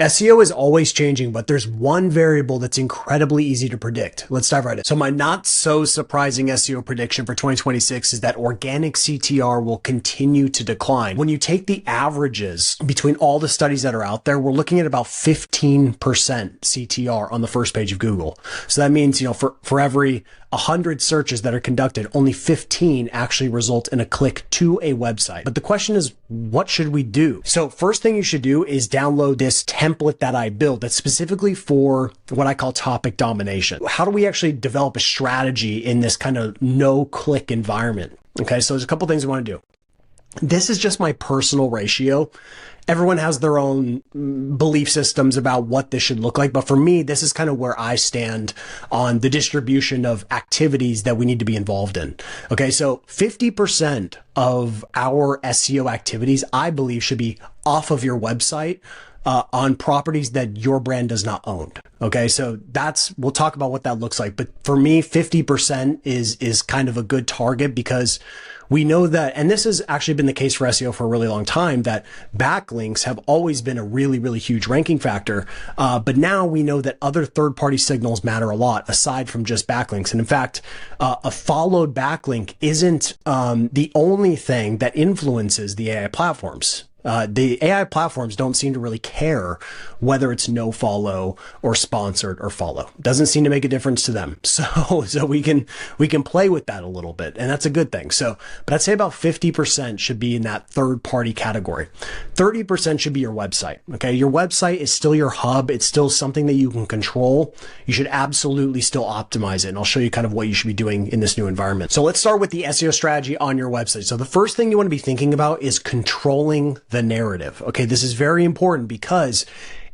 SEO is always changing, but there's one variable that's incredibly easy to predict. Let's dive right in. So my not so surprising SEO prediction for 2026 is that organic CTR will continue to decline. When you take the averages between all the studies that are out there, we're looking at about 15% CTR on the first page of Google. So that means, for every 100 searches that are conducted, only 15 actually result in a click to a website. But the question is, what should we do? So first thing you should do is download this template that I built that's specifically for what I call topic domination. How do we actually develop a strategy in this kind of no-click environment? Okay, so there's a couple things I want to do. This is just my personal ratio. Everyone has their own belief systems about what this should look like. But for me, this is kind of where I stand on the distribution of activities that we need to be involved in. Okay, so 50% of our SEO activities, I believe, should be off of your website on properties that your brand does not own. Okay, so we'll talk about what that looks like. But for me, 50% is kind of a good target, because we know that, and this has actually been the case for SEO for a really long time, that backlinks have always been a really, really huge ranking factor. But now we know that other third-party signals matter a lot aside from just backlinks. And in fact, a followed backlink isn't the only thing that influences the AI platforms. The AI platforms don't seem to really care whether it's no follow or sponsored or follow. Doesn't seem to make a difference to them. So we can play with that a little bit, and that's a good thing. But I'd say about 50% should be in that third party category. 30% should be your website. Okay. Your website is still your hub. It's still something that you can control. You should absolutely still optimize it. And I'll show you kind of what you should be doing in this new environment. So let's start with the SEO strategy on your website. So the first thing you want to be thinking about is controlling the narrative. Okay, this is very important, because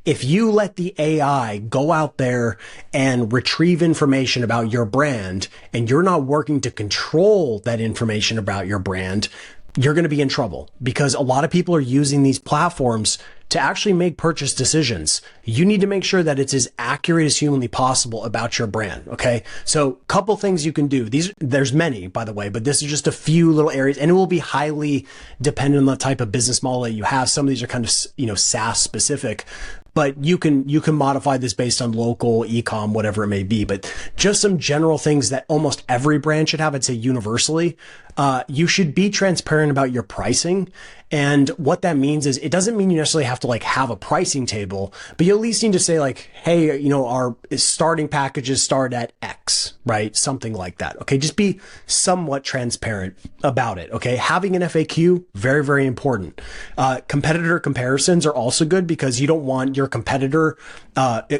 if you let the AI go out there and retrieve information about your brand, and you're not working to control that information about your brand, you're going to be in trouble, because a lot of people are using these platforms to actually make purchase decisions. You need to make sure that it's as accurate as humanly possible about your brand. Okay. So a couple things you can do. There's many, by the way, but this is just a few little areas, and it will be highly dependent on the type of business model that you have. Some of these are kind of, SaaS specific, but you can modify this based on local e-com, whatever it may be. But just some general things that almost every brand should have, I'd say universally. You should be transparent about your pricing. And what that means is, it doesn't mean you necessarily have to have a pricing table, but you at least need to say hey, our starting packages start at X, right? Something like that. Okay. Just be somewhat transparent about it. Okay. Having an FAQ, very, very important. Competitor comparisons are also good, because you don't want your competitor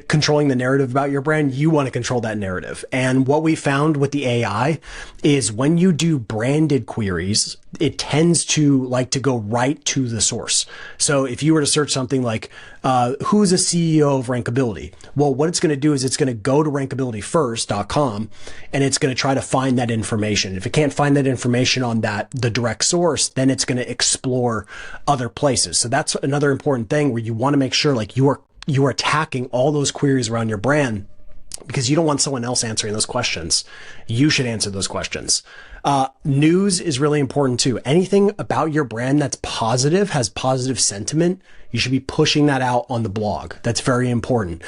controlling the narrative about your brand. You want to control that narrative. And what we found with the AI is, when you do branded queries, it tends to go right to the source. So if you were to search something like, who's a CEO of Rankability? Well, what it's going to do is it's going to go to rankabilityfirst.com, and it's going to try to find that information. If it can't find that information on the direct source, then it's going to explore other places. So that's another important thing, where you want to make sure you are attacking all those queries around your brand, because you don't want someone else answering those questions. You should answer those questions. News is really important too. Anything about your brand that's positive, has positive sentiment, you should be pushing that out on the blog. That's very important,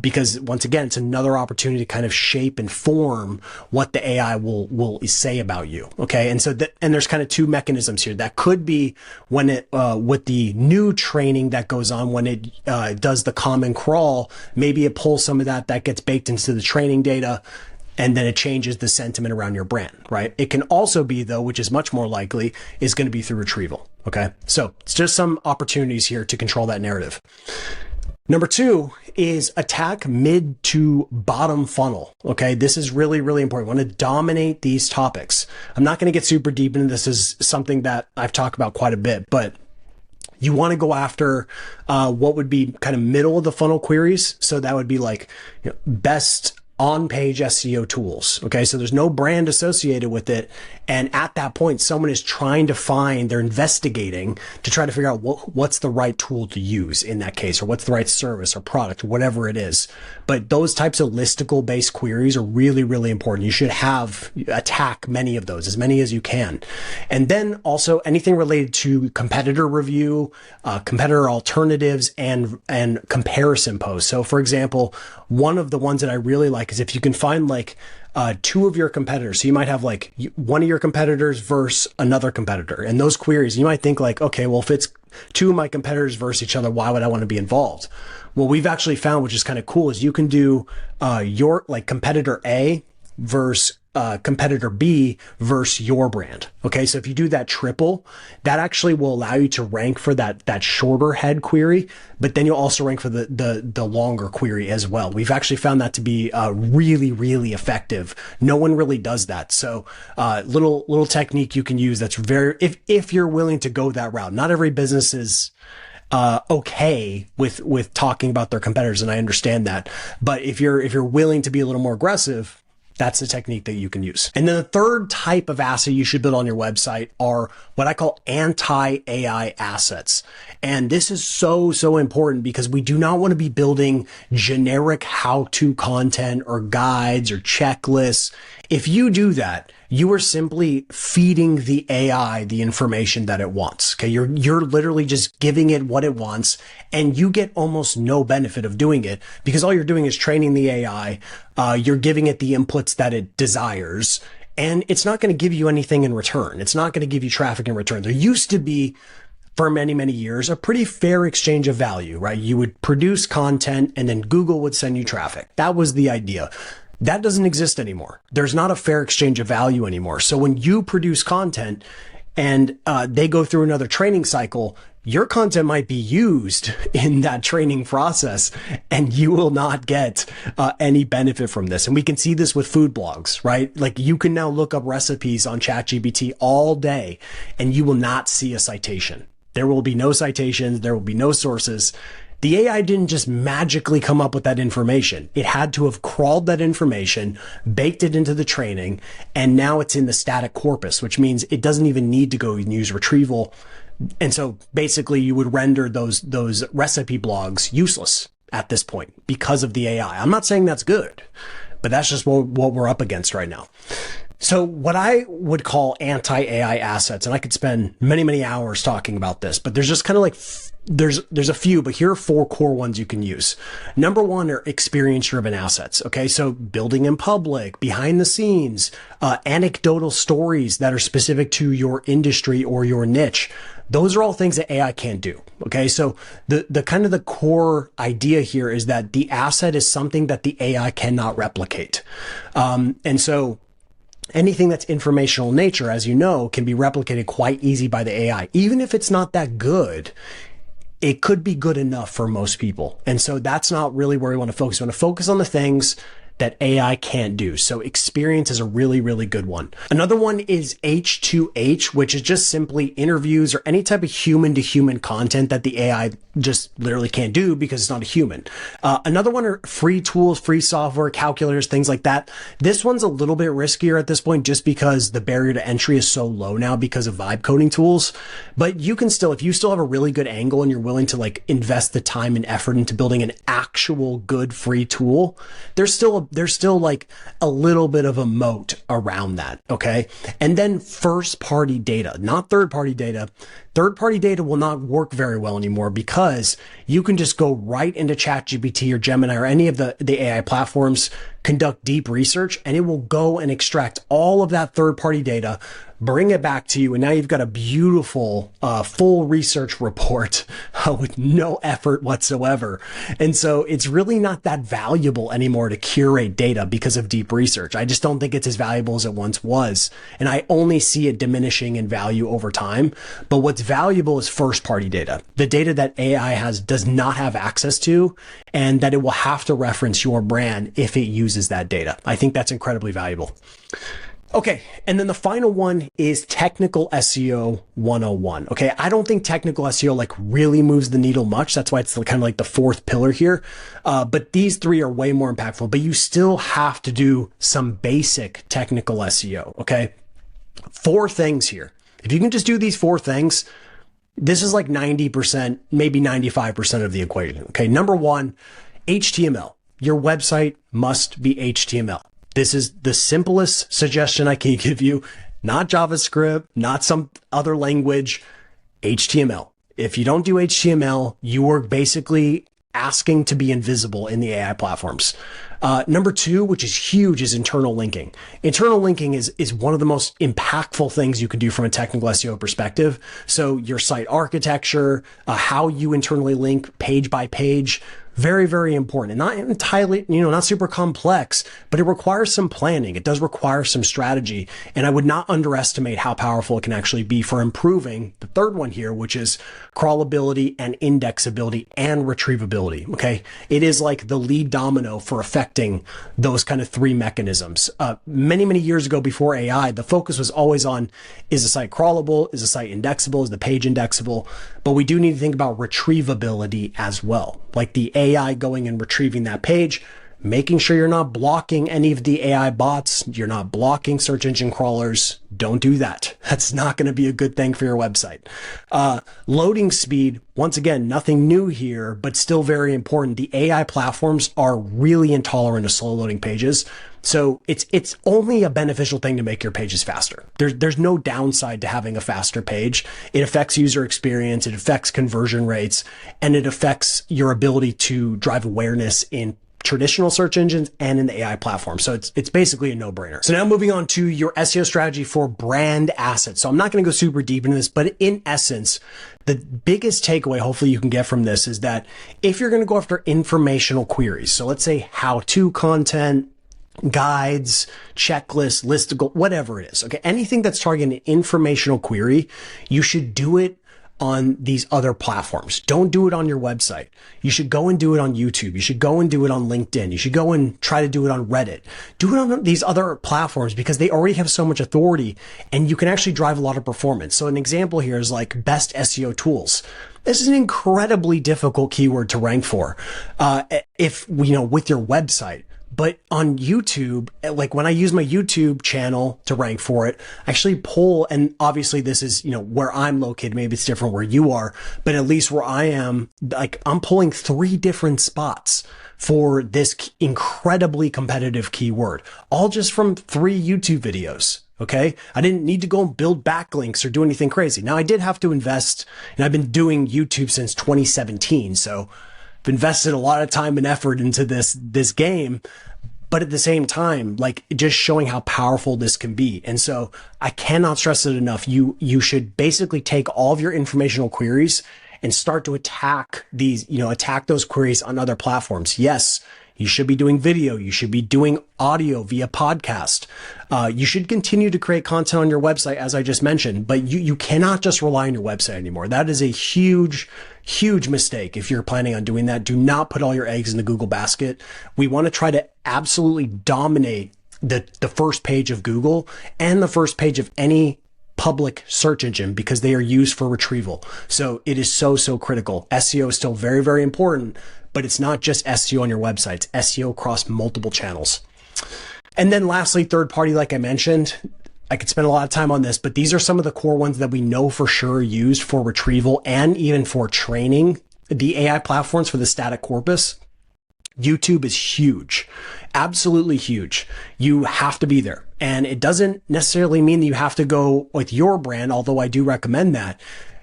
because once again, it's another opportunity to kind of shape and form what the AI will say about you. Okay. And so and there's kind of two mechanisms here. That could be when with the new training that goes on, when it does the common crawl, maybe it pulls some of that gets baked into the training data, and then it changes the sentiment around your brand, right? It can also be, though, which is much more likely, is going to be through retrieval. Okay. So it's just some opportunities here to control that narrative. Number 2 is attack mid to bottom funnel. Okay. This is really, really important. We want to dominate these topics. I'm not going to get super deep into this. This is something that I've talked about quite a bit, but you want to go after what would be kind of middle of the funnel queries. So that would be best on-page SEO tools. Okay. So there's no brand associated with it. And at that point, someone is trying to find, they're investigating to try to figure out what's the right tool to use in that case, or what's the right service or product, or whatever it is. But those types of listicle based queries are really, really important. You should attack many of those, as many as you can. And then also anything related to competitor review, competitor alternatives, and comparison posts. So for example, one of the ones that I really like is if you can find like two of your competitors. So you might have like one of your competitors versus another competitor. And those queries, you might think like, okay, well, if it's two of my competitors versus each other, why would I want to be involved? Well, we've actually found, which is kind of cool, is you can do your like competitor A versus competitor B versus your brand. Okay. So if you do that triple, that actually will allow you to rank for that shorter head query, but then you'll also rank for the longer query as well. We've actually found that to be really, really effective. No one really does that. So little technique you can use that's very, if you're willing to go that route. Not every business is okay with talking about their competitors, and I understand that. But if you're willing to be a little more aggressive, that's the technique that you can use. And then the third type of asset you should build on your website are what I call anti-AI assets. And this is so important because we do not want to be building generic how-to content or guides or checklists. If you do that, you are simply feeding the AI the information that it wants. Okay. You're literally just giving it what it wants, and you get almost no benefit of doing it because all you're doing is training the AI. You're giving it the inputs that it desires, and it's not going to give you anything in return. It's not going to give you traffic in return. There used to be, for many, many years, a pretty fair exchange of value, right? You would produce content and then Google would send you traffic. That was the idea. That doesn't exist anymore. There's not a fair exchange of value anymore. So when you produce content and they go through another training cycle, your content might be used in that training process and you will not get any benefit from this. And we can see this with food blogs, right? Like you can now look up recipes on ChatGPT all day and you will not see a citation. There will be no citations. There will be no sources. The AI didn't just magically come up with that information. It had to have crawled that information, baked it into the training, and now it's in the static corpus, which means it doesn't even need to go and use retrieval. And so basically you would render those recipe blogs useless at this point because of the AI. I'm not saying that's good, but that's just what we're up against right now. So what I would call anti-AI assets, and I could spend many, many hours talking about this, but there's just kind of like, there's a few, but here are 4 core ones you can use. Number 1 are experience-driven assets. Okay. So building in public, behind the scenes, anecdotal stories that are specific to your industry or your niche. Those are all things that AI can't do. Okay. So the kind of the core idea here is that the asset is something that the AI cannot replicate. And so anything that's informational in nature, as you know, can be replicated quite easy by the AI. Even if it's not that good, it could be good enough for most people. And so that's not really where we want to focus. We want to focus on the things that AI can't do. So experience is a really, really good one. Another one is H2H, which is just simply interviews or any type of human to human content that the AI just literally can't do because it's not a human. Another one are free tools, free software, calculators, things like that. This one's a little bit riskier at this point just because the barrier to entry is so low now because of vibe coding tools. But you can still, if you still have a really good angle and you're willing to like invest the time and effort into building an actual good free tool, there's still like a little bit of a moat around that. Okay. And then first party data, not third party data. Third party data will not work very well anymore because you can just go right into ChatGPT or Gemini or any of the AI platforms, conduct deep research, and it will go and extract all of that third party data, bring it back to you. And now you've got a beautiful, full research report with no effort whatsoever. And so it's really not that valuable anymore to curate data because of deep research. I just don't think it's as valuable as it once was. And I only see it diminishing in value over time. But what's valuable is first party data, the data that AI does not have access to, and that it will have to reference your brand if it uses that data. I think that's incredibly valuable. Okay, and then the final one is technical SEO 101. Okay, I don't think technical SEO like really moves the needle much. That's why it's kind of like the fourth pillar here. But these three are way more impactful, but you still have to do some basic technical SEO. Okay, 4 things here. If you can just do these 4 things, this is like 90%, maybe 95% of the equation. Okay, number 1, HTML. Your website must be HTML. This is the simplest suggestion I can give you, not JavaScript, not some other language, HTML. If you don't do HTML, you are basically asking to be invisible in the AI platforms. Number 2, which is huge, is internal linking. Internal linking is one of the most impactful things you can do from a technical SEO perspective. So your site architecture, how you internally link page by page, very, very important, and not entirely, not super complex, but it requires some planning. It does require some strategy. And I would not underestimate how powerful it can actually be for improving the third one here, which is crawlability and indexability and retrievability. Okay. It is like the lead domino for affecting those kind of 3 mechanisms. Many, many years ago before AI, the focus was always on, is the site crawlable? Is the site indexable? Is the page indexable? But we do need to think about retrievability as well. Like the AI going and retrieving that page, making sure you're not blocking any of the AI bots. You're not blocking search engine crawlers. Don't do that. That's not going to be a good thing for your website. Loading speed, once again, nothing new here, but still very important. The AI platforms are really intolerant of slow loading pages. So it's only a beneficial thing to make your pages faster. There's no downside to having a faster page. It affects user experience, it affects conversion rates, and it affects your ability to drive awareness in traditional search engines and in the AI platform. So it's basically a no-brainer. So now moving on to your SEO strategy for brand assets. So I'm not going to go super deep into this, but in essence, the biggest takeaway hopefully you can get from this is that if you're going to go after informational queries, so let's say how-to content, guides, checklists, listicle, whatever it is. Okay. Anything that's targeting an informational query, you should do it on these other platforms. Don't do it on your website. You should go and do it on YouTube. You should go and do it on LinkedIn. You should go and try to do it on Reddit. Do it on these other platforms because they already have so much authority and you can actually drive a lot of performance. So an example here is like best SEO tools. This is an incredibly difficult keyword to rank for, if with your website. But on YouTube, like when I use my YouTube channel to rank for it, I actually pull, and obviously this is, where I'm located. Maybe it's different where you are, but at least where I am, like I'm pulling 3 different spots for this incredibly competitive keyword, all just from 3 YouTube videos. Okay. I didn't need to go and build backlinks or do anything crazy. Now I did have to invest, and I've been doing YouTube since 2017. So I've invested a lot of time and effort into this game, but at the same time, like just showing how powerful this can be. And so I cannot stress it enough. You should basically take all of your informational queries and start to attack attack those queries on other platforms. Yes, you should be doing video. You should be doing audio via podcast. You should continue to create content on your website, as I just mentioned, but you cannot just rely on your website anymore. That is a huge, huge mistake. If you're planning on doing that, do not put all your eggs in the Google basket. We want to try to absolutely dominate the first page of Google and the first page of any public search engine because they are used for retrieval. So it is so critical. SEO is still very, very important, but it's not just SEO on your website. It's SEO across multiple channels. And then lastly, third party, like I mentioned, I could spend a lot of time on this, but these are some of the core ones that we know for sure are used for retrieval and even for training the AI platforms for the static corpus. YouTube is huge, absolutely huge. You have to be there. And it doesn't necessarily mean that you have to go with your brand, although I do recommend that.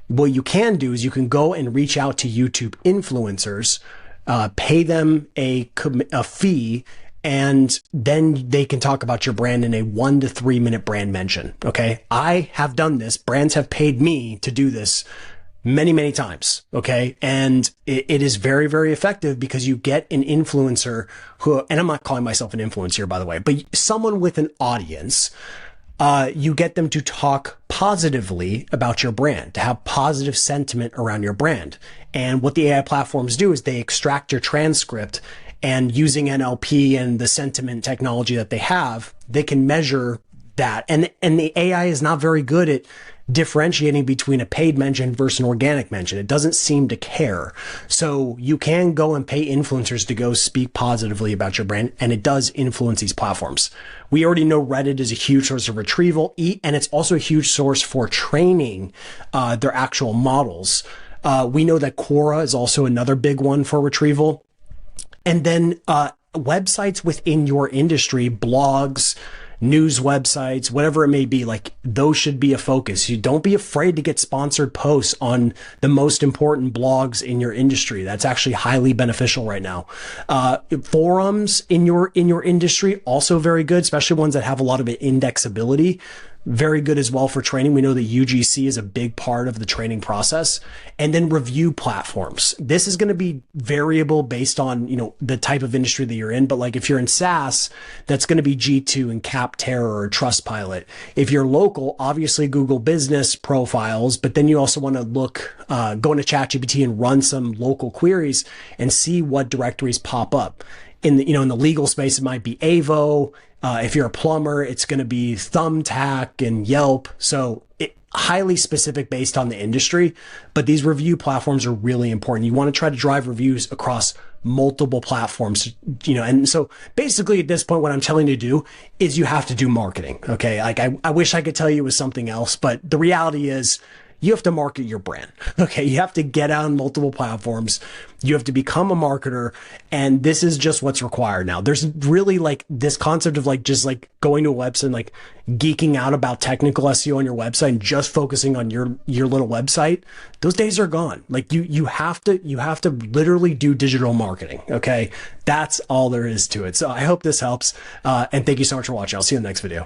What you can do is you can go and reach out to YouTube influencers, pay them a fee, and then they can talk about your brand in a 1 to 3 minute brand mention. Okay. I have done this. Brands have paid me to do this many, many times. Okay. And it is very, very effective because you get an influencer who, and I'm not calling myself an influencer, by the way, but someone with an audience, you get them to talk positively about your brand, to have positive sentiment around your brand. And what the AI platforms do is they extract your transcript, and using NLP and the sentiment technology that they have, they can measure that. And the AI is not very good at differentiating between a paid mention versus an organic mention. It doesn't seem to care. So you can go and pay influencers to go speak positively about your brand, and it does influence these platforms. We already know Reddit is a huge source of retrieval, and it's also a huge source for training their actual models. We know that Quora is also another big one for retrieval. And then websites within your industry, blogs, news websites, whatever it may be, like those should be a focus. You don't be afraid to get sponsored posts on the most important blogs in your industry. That's actually highly beneficial right now. Forums in your industry, also very good, especially ones that have a lot of indexability. Very good as well for training. We know that UGC is a big part of the training process. And then review platforms. This is going to be variable based on, the type of industry that you're in. But like if you're in SaaS, that's going to be G2 and Capterra or Trustpilot. If you're local, obviously Google Business Profiles, but then you also want to look, go into ChatGPT and run some local queries and see what directories pop up. In the legal space, it might be Avo. If you're a plumber, it's going to be Thumbtack and Yelp. So highly specific based on the industry, but these review platforms are really important. You want to try to drive reviews across multiple platforms, and so basically at this point, what I'm telling you to do is you have to do marketing. Okay. Like I wish I could tell you it was something else, but the reality is you have to market your brand. Okay. You have to get out on multiple platforms. You have to become a marketer. And this is just what's required now. There's really like this concept of just going to a website and like geeking out about technical SEO on your website and just focusing on your little website. Those days are gone. Like you have to literally do digital marketing. Okay. That's all there is to it. So I hope this helps. And thank you so much for watching. I'll see you in the next video.